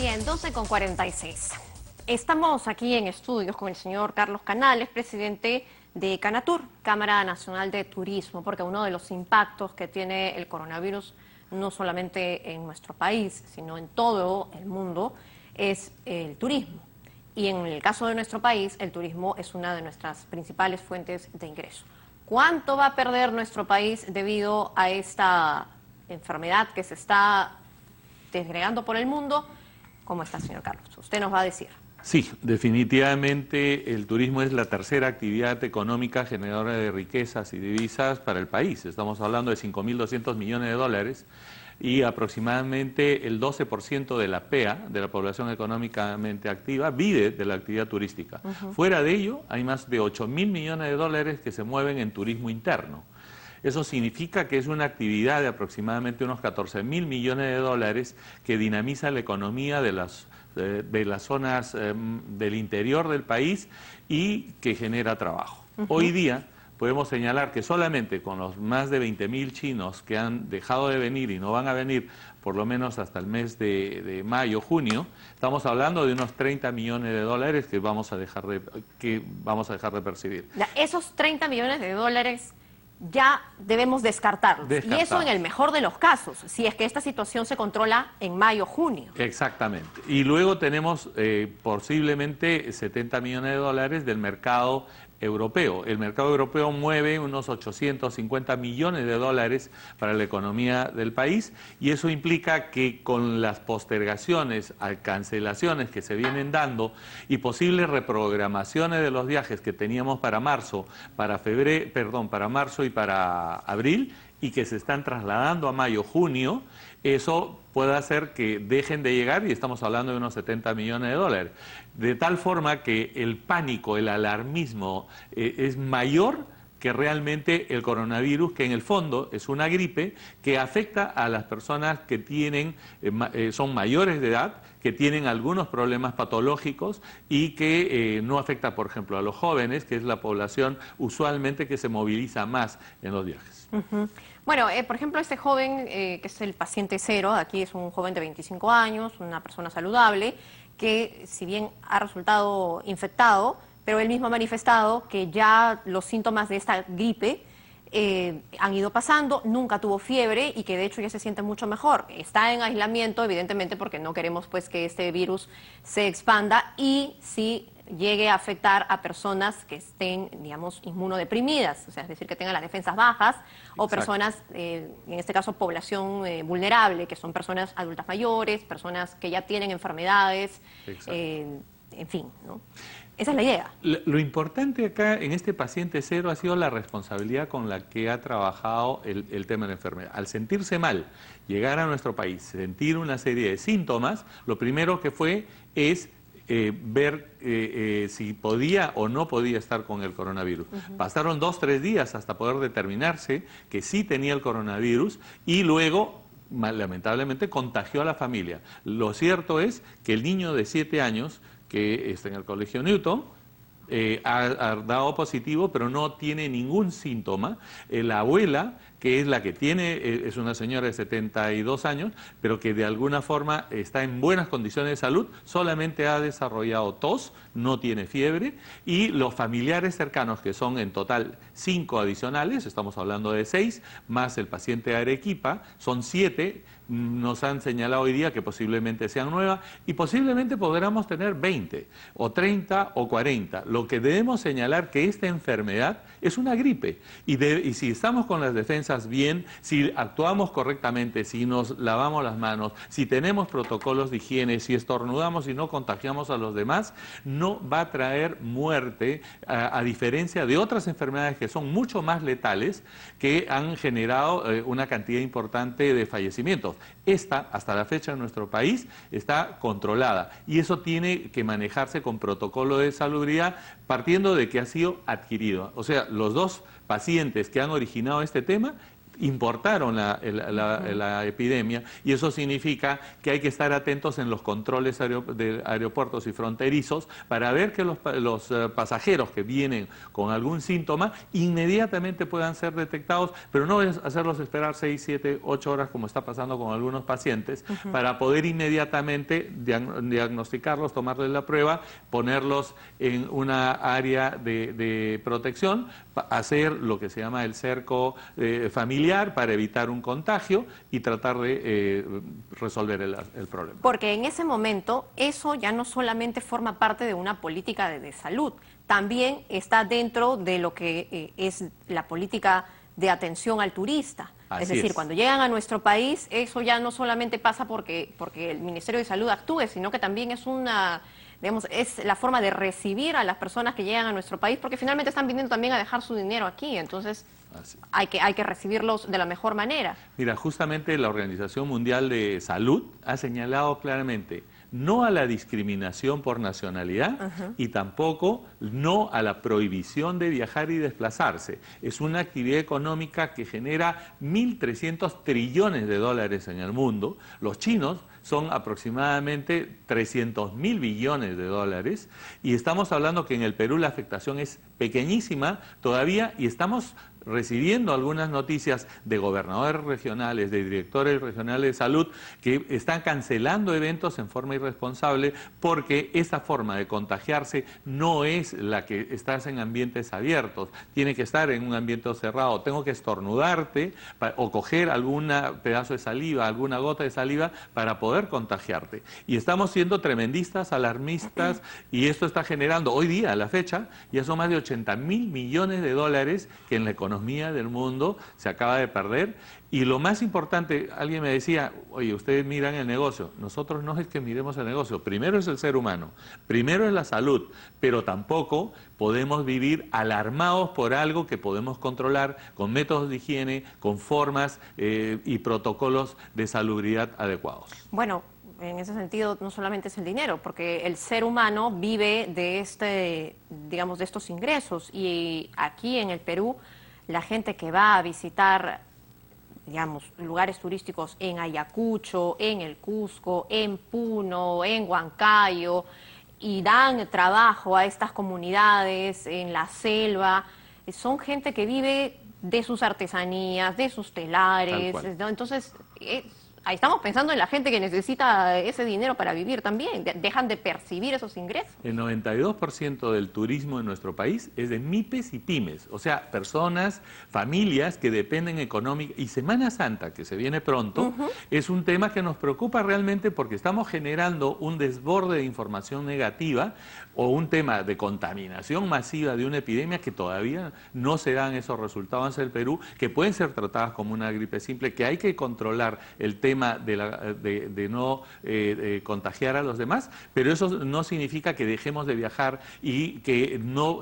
Bien, 12:46. Estamos aquí en estudios con el señor Carlos Canales, presidente de Canatur, Cámara Nacional de Turismo, porque uno de los impactos que tiene el coronavirus, no solamente en nuestro país, sino en todo el mundo, es el turismo. Y en el caso de nuestro país, el turismo es una de nuestras principales fuentes de ingreso. ¿Cuánto va a perder nuestro país debido a esta enfermedad que se está desgregando por el mundo? ¿Cómo está, señor Carlos? Usted nos va a decir. Sí, definitivamente el turismo es la tercera actividad económica generadora de riquezas y divisas para el país. Estamos hablando de 5.200 millones de dólares y aproximadamente el 12% de la PEA, de la población económicamente activa, vive de la actividad turística. Fuera de ello, hay más de 8.000 millones de dólares que se mueven en turismo interno. Eso significa que es una actividad de aproximadamente unos 14.000 millones de dólares que dinamiza la economía de las zonas del interior del país y que genera trabajo. Hoy día podemos señalar que solamente con los más de 20.000 chinos que han dejado de venir y no van a venir por lo menos hasta el mes de mayo, junio, estamos hablando de unos 30 millones de dólares que vamos a dejar de percibir. Esos 30 millones de dólares ya debemos descartarlos. Y eso en el mejor de los casos, si es que esta situación se controla en mayo, junio. Exactamente. Y luego tenemos posiblemente 70 millones de dólares del mercado europeo. El mercado europeo mueve unos 850 millones de dólares para la economía del país y eso implica que con las postergaciones, cancelaciones que se vienen dando y posibles reprogramaciones de los viajes que teníamos para marzo, para marzo y para abril y que se están trasladando a mayo, junio, eso puede hacer que dejen de llegar y estamos hablando de unos 70 millones de dólares. De tal forma que el pánico, el alarmismo es mayor que realmente el coronavirus, que en el fondo es una gripe que afecta a las personas que son mayores de edad, que tienen algunos problemas patológicos y que no afecta, por ejemplo, a los jóvenes, que es la población usualmente que se moviliza más en los viajes. Bueno, por ejemplo, este joven que es el paciente cero, aquí es un joven de 25 años, una persona saludable, que si bien ha resultado infectado, pero él mismo ha manifestado que ya los síntomas de esta gripe han ido pasando, nunca tuvo fiebre y que de hecho ya se siente mucho mejor. Está en aislamiento, evidentemente, porque no queremos pues que este virus se expanda y si llegue a afectar a personas que estén, digamos, inmunodeprimidas, o sea, es decir, que tengan las defensas bajas, o personas, en este caso, población vulnerable, que son personas adultas mayores, personas que ya tienen enfermedades, en fin, ¿no? Esa es la idea. Lo importante acá en este paciente cero ha sido la responsabilidad con la que ha trabajado el tema de la enfermedad. Al sentirse mal, llegar a nuestro país, sentir una serie de síntomas, lo primero que fue es ver si podía o no podía estar con el coronavirus. Pasaron 2 o 3 días hasta poder determinarse que sí tenía el coronavirus y luego lamentablemente contagió a la familia. Lo cierto es que el niño de 7 años que está en el colegio Newton ha dado positivo, pero no tiene ningún síntoma. La abuela, que es la que tiene, es una señora de 72 años, pero que de alguna forma está en buenas condiciones de salud, solamente ha desarrollado tos, no tiene fiebre, y los familiares cercanos, que son en total 5 adicionales, estamos hablando de 6, más el paciente de Arequipa, son 7, nos han señalado hoy día que posiblemente sean 9 y posiblemente podamos tener 20 o 30 o 40. Lo que debemos señalar que esta enfermedad es una gripe y si estamos con las defensas bien, si actuamos correctamente, si nos lavamos las manos, si tenemos protocolos de higiene, si estornudamos y no contagiamos a los demás, no va a traer muerte, a diferencia de otras enfermedades que son mucho más letales, que han generado una cantidad importante de fallecimientos. Esta, hasta la fecha en nuestro país, está controlada y eso tiene que manejarse con protocolo de salubridad partiendo de que ha sido adquirido. O sea, los 2 pacientes que han originado este tema importaron la epidemia, y eso significa que hay que estar atentos en los controles de aeropuertos y fronterizos para ver que los pasajeros que vienen con algún síntoma inmediatamente puedan ser detectados, pero no es hacerlos esperar 6, 7, 8 horas como está pasando con algunos pacientes, para poder inmediatamente diagnosticarlos, tomarles la prueba, ponerlos en una área de protección, hacer lo que se llama el cerco familiar para evitar un contagio y tratar de resolver el problema. Porque en ese momento eso ya no solamente forma parte de una política de salud, también está dentro de lo que es la política de atención al turista. Es decir, cuando llegan a nuestro país, eso ya no solamente pasa porque el Ministerio de Salud actúe, sino que también es digamos, es la forma de recibir a las personas que llegan a nuestro país, porque finalmente están viniendo también a dejar su dinero aquí, entonces hay que recibirlos de la mejor manera. Mira, justamente la Organización Mundial de Salud ha señalado claramente no a la discriminación por nacionalidad y tampoco no a la prohibición de viajar y desplazarse. Es una actividad económica que genera 1.300 trillones de dólares en el mundo. Los chinos son aproximadamente 300.000 billones de dólares, y estamos hablando que en el Perú la afectación es pequeñísima todavía, y estamos recibiendo algunas noticias de gobernadores regionales, de directores regionales de salud, que están cancelando eventos en forma irresponsable porque esa forma de contagiarse no es la que estás en ambientes abiertos, tiene que estar en un ambiente cerrado. Tengo que estornudarte o coger algún pedazo de saliva, alguna gota de saliva para poder contagiarte. Y estamos siendo tremendistas, alarmistas, y esto está generando, hoy día, a la fecha, ya son más de 80.000 millones de dólares que en la economía del mundo se acaba de perder. Y lo más importante, alguien me decía, oye, ustedes miran el negocio. Nosotros no es que miremos el negocio, primero es el ser humano, primero es la salud, pero tampoco podemos vivir alarmados por algo que podemos controlar con métodos de higiene, con formas y protocolos de salubridad adecuados. Bueno, en ese sentido no solamente es el dinero, porque el ser humano vive de digamos, de estos ingresos, y aquí en el Perú la gente que va a visitar, digamos, lugares turísticos en Ayacucho, en el Cusco, en Puno, en Huancayo, y dan trabajo a estas comunidades en la selva, son gente que vive de sus artesanías, de sus telares, ¿no? Entonces ahí estamos pensando en la gente que necesita ese dinero para vivir también, dejan de percibir esos ingresos. El 92% del turismo en nuestro país es de MIPES y pymes, o sea, personas, familias que dependen económicamente. Y Semana Santa, que se viene pronto, es un tema que nos preocupa realmente porque estamos generando un desborde de información negativa o un tema de contaminación masiva de una epidemia que todavía no se dan esos resultados en el Perú, que pueden ser tratadas como una gripe simple, que hay que controlar el tema de no contagiar a los demás, pero eso no significa que dejemos de viajar y que no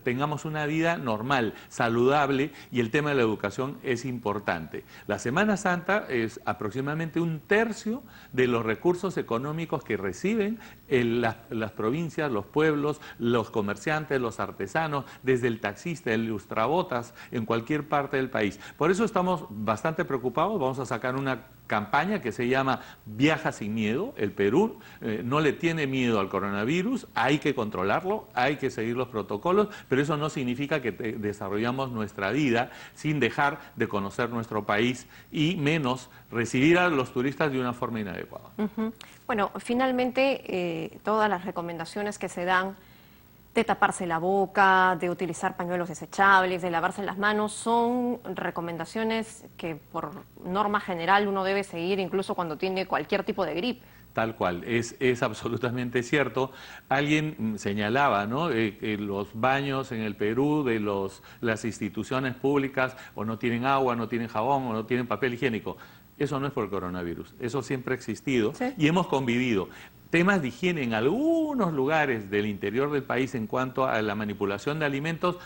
tengamos una vida normal, saludable, y el tema de la educación es importante. La Semana Santa es aproximadamente 1/3 de los recursos económicos que reciben las provincias, los pueblos, los comerciantes, los artesanos, desde el taxista, el lustrabotas, en cualquier parte del país. Por eso estamos bastante preocupados. Vamos a sacar una campaña que se llama Viaja sin miedo. El Perú no le tiene miedo al coronavirus, hay que controlarlo, hay que seguir los protocolos, pero eso no significa que desarrollamos nuestra vida sin dejar de conocer nuestro país y menos recibir a los turistas de una forma inadecuada. Bueno, finalmente todas las recomendaciones que se dan de taparse la boca, de utilizar pañuelos desechables, de lavarse las manos, son recomendaciones que por norma general uno debe seguir incluso cuando tiene cualquier tipo de gripe. Tal cual, es absolutamente cierto. Alguien señalaba, ¿no?, los baños en el Perú de las instituciones públicas o no tienen agua, no tienen jabón o no tienen papel higiénico. Eso no es por el coronavirus, eso siempre ha existido, ¿sí?, y hemos convivido. Temas de higiene en algunos lugares del interior del país en cuanto a la manipulación de alimentos,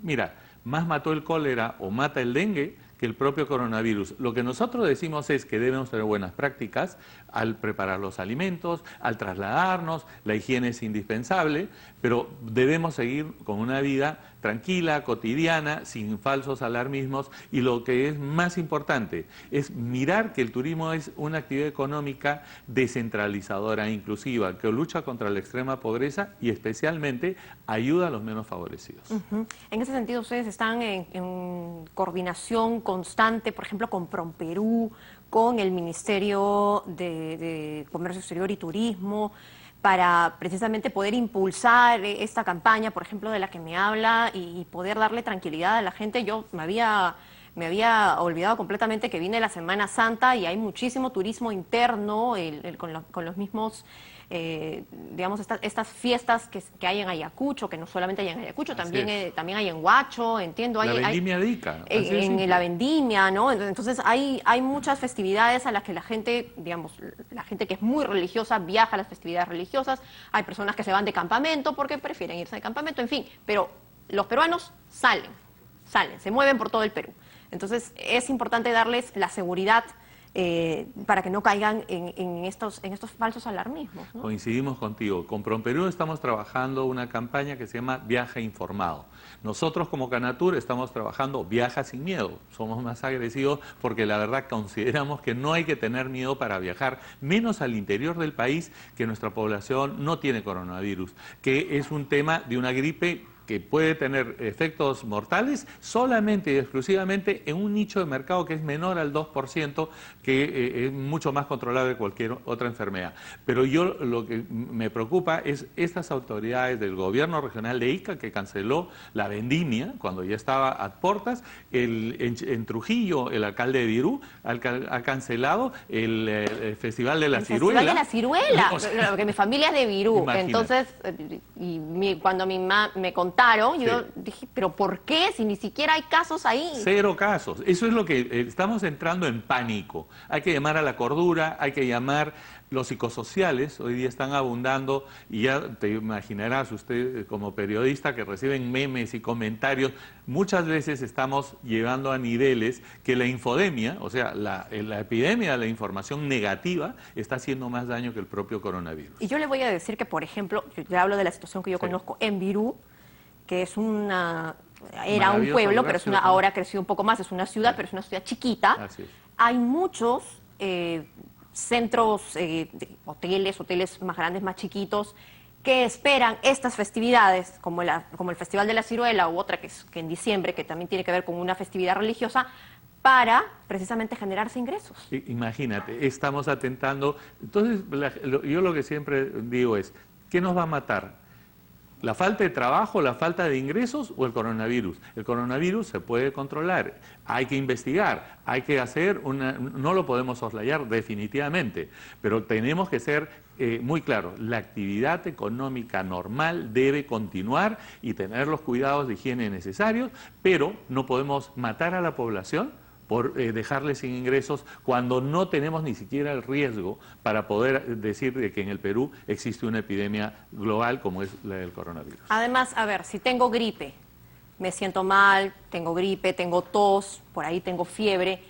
mira, más mató el cólera o mata el dengue que el propio coronavirus. Lo que nosotros decimos es que debemos tener buenas prácticas al preparar los alimentos, al trasladarnos, la higiene es indispensable, pero debemos seguir con una vida tranquila, cotidiana, sin falsos alarmismos, y lo que es más importante es mirar que el turismo es una actividad económica descentralizadora, inclusiva, que lucha contra la extrema pobreza y especialmente ayuda a los menos favorecidos. En ese sentido, ustedes están en coordinación constante, por ejemplo, con PROMPERÚ, con el Ministerio de Comercio Exterior y Turismo, para precisamente poder impulsar esta campaña, por ejemplo, de la que me habla, y poder darle tranquilidad a la gente. Yo me había olvidado completamente que viene la Semana Santa y hay muchísimo turismo interno con los mismos, digamos, estas fiestas que hay en Ayacucho, que no solamente hay en Ayacucho, también hay en Huacho, entiendo. La vendimia de Ica. En la vendimia, ¿no? Entonces hay muchas festividades a las que la gente, digamos, la gente que es muy religiosa viaja a las festividades religiosas. Hay personas que se van de campamento porque prefieren irse de campamento, en fin. Pero los peruanos salen, se mueven por todo el Perú. Entonces es importante darles la seguridad para que no caigan en estos falsos alarmismos, ¿no? Coincidimos contigo. Con PROMPERÚ estamos trabajando una campaña que se llama Viaja Informado. Nosotros como Canatur estamos trabajando Viaja sin miedo. Somos más agresivos porque la verdad consideramos que no hay que tener miedo para viajar, menos al interior del país, que nuestra población no tiene coronavirus, que es un tema de una gripe que puede tener efectos mortales solamente y exclusivamente en un nicho de mercado que es menor al 2%, que es mucho más controlable que cualquier otra enfermedad. Pero yo lo que me preocupa es estas autoridades del gobierno regional de Ica, que canceló la vendimia cuando ya estaba a portas. En Trujillo, el alcalde de Virú ha cancelado el Festival de la Ciruela. El Festival de la Ciruela, porque mi familia es de Virú. Imagínate. Entonces, cuando mi mamá me contaron, yo dije, ¿pero por qué? Si ni siquiera hay casos ahí. 0 casos. Eso es lo que estamos entrando en pánico. Hay que llamar a la cordura, hay que llamar. Los psicosociales hoy día están abundando, y ya te imaginarás usted como periodista que reciben memes y comentarios. Muchas veces estamos llevando a niveles que la infodemia, o sea, la epidemia de la información negativa, está haciendo más daño que el propio coronavirus. Y yo le voy a decir que, por ejemplo, yo hablo de la situación que yo conozco en Virú, que es era un pueblo, pero ahora ha crecido un poco más, es una ciudad, pero es una ciudad chiquita. Así es. Hay muchos centros, hoteles más grandes, más chiquitos, que esperan estas festividades, como el Festival de la Ciruela u otra que en diciembre, que también tiene que ver con una festividad religiosa, para precisamente generarse ingresos. Imagínate, estamos atentando. Entonces, yo lo que siempre digo es, ¿qué nos va a matar? ¿La falta de trabajo, la falta de ingresos o el coronavirus? El coronavirus se puede controlar, hay que investigar, hay que hacer no lo podemos soslayar definitivamente, pero tenemos que ser muy claros, la actividad económica normal debe continuar y tener los cuidados de higiene necesarios, pero no podemos matar a la población por dejarle sin ingresos cuando no tenemos ni siquiera el riesgo para poder decir de que en el Perú existe una epidemia global como es la del coronavirus. Además, a ver, si tengo gripe, me siento mal, tengo gripe, tengo tos, por ahí tengo fiebre,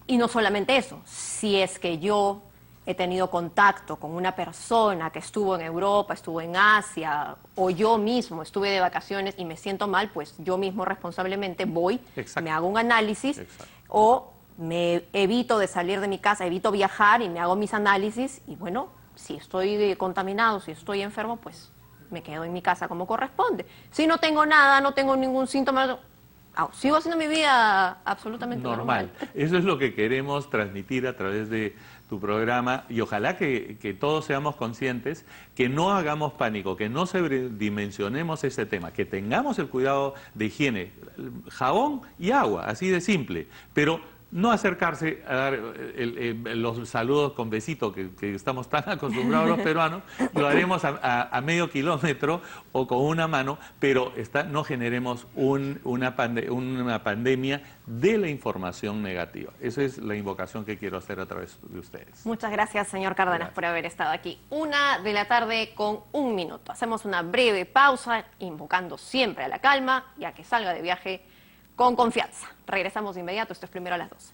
y no solamente eso, si es que yo he tenido contacto con una persona que estuvo en Europa, estuvo en Asia, o yo mismo estuve de vacaciones y me siento mal, pues yo mismo responsablemente voy, me hago un análisis, o me evito de salir de mi casa, evito viajar y me hago mis análisis, y bueno, si estoy contaminado, si estoy enfermo, pues me quedo en mi casa como corresponde. Si no tengo nada, no tengo ningún síntoma, sigo haciendo mi vida absolutamente normal. Eso es lo que queremos transmitir a través de tu programa, y ojalá que todos seamos conscientes, que no hagamos pánico, que no sobredimensionemos ese tema, que tengamos el cuidado de higiene, jabón y agua, así de simple, pero no acercarse a dar los saludos con besito que estamos tan acostumbrados los peruanos. Lo haremos a medio kilómetro o con una mano, pero no generemos una pandemia de la información negativa. Esa es la invocación que quiero hacer a través de ustedes. Muchas gracias, señor Cárdenas, por haber estado aquí. 1:00 con 1 minuto. Hacemos una breve pausa, invocando siempre a la calma, ya que salga de viaje con confianza. Regresamos de inmediato, esto es Primero a las 12.